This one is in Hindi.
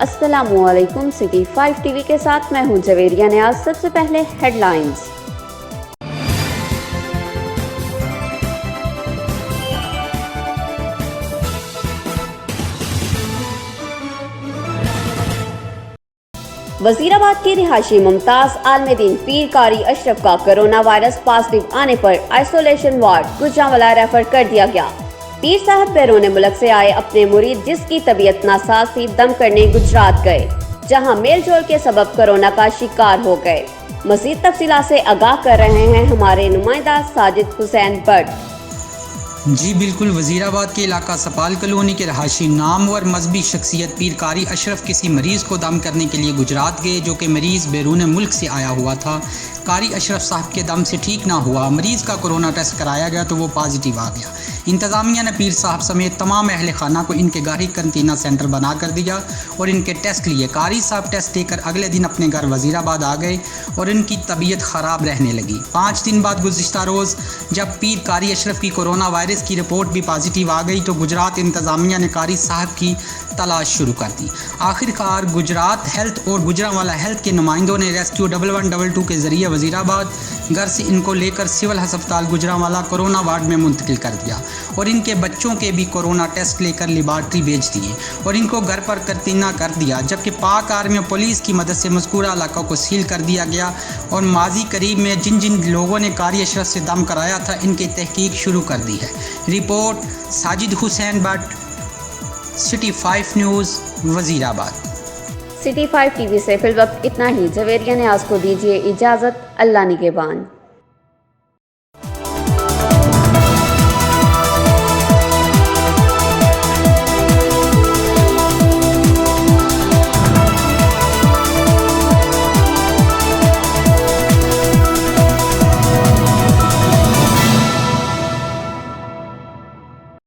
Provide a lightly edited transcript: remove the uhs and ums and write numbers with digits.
अस्सलामुअलैकुम। सिटी 5 टीवी के साथ मैं हूं जवेरिया नियाज। सबसे पहले हेडलाइंस। वजीराबाद की रिहायशी मुमताज आलमदीन पीर कारी अशरफ का कोरोना वायरस पॉजिटिव आने पर आइसोलेशन वार्ड गुजरांवाला रेफर कर दिया गया। पीर साहब बैरून मुल्क से आए अपने मुरीद जिसकी तबीयत नासाज थी दम करने गुजरात गए, जहां मेलजोल के सबब कोरोना का शिकार हो गए। मजीद तफसीलात से आगाह कर रहे हैं हमारे नुमाइंदा साजिद हुसैन भट्ट। जी बिल्कुल, वजीराबाद के इलाका सपाल कॉलोनी के रहायशी नामवर मजहबी शख्सियत पीर कारी अशरफ किसी मरीज़ को दम करने के लिए गुजरात गए, जो कि मरीज़ बैरून मुल्क से आया हुआ था। कारी अशरफ साहब के दम से ठीक ना हुआ, मरीज़ का कोरोना टेस्ट कराया गया तो वो पॉजिटिव आ गया। इंतज़ामिया ने पीर साहब समेत तमाम अहल खाना को इनके घर ही कंटीना सेंटर बना कर दिया और इनके टेस्ट लिए। कारी साहब टेस्ट देकर अगले दिन अपने घर वजीराबाद आ गए और इनकी तबीयत ख़राब रहने लगी। 5 दिन बाद गुज़िश्ता रोज़ जब पीर कारी अशरफ की कोरोना वायरस की रिपोर्ट भी पॉजिटिव आ गई तो गुजरात इंतज़ामिया ने कारी साहब की तलाश शुरू कर दी। आखिरकार गुजरात हेल्थ और गुजरांवाला हेल्थ के नुमाइंदों ने रेस्क्यू 1112 के ज़रिए वजीराबाद घर से इनको लेकर सिविल अस्पताल गुजरांवाला कोरोना वार्ड में मुंतकिल कर दिया और इनके बच्चों के भी कोरोना टेस्ट लेकर लेबार्ट्री भेज दिए और इनको घर पर करतीना कर दिया। जबकि पाक आर्मी और पुलिस की मदद से मज़कूरा इलाका को सील कर दिया गया और माजी करीब में जिन जिन लोगों ने कारी अशरफ से दम कराया था इनकी तहकीक शुरू कर दी है। Report Sajid Hussain Bhatt, city 5 news, Wazirabad. City 5 TV से फिलवक्त इतना ही। जवेरिया नियाज को दीजिए इजाज़त। अल्लाह निगहबान।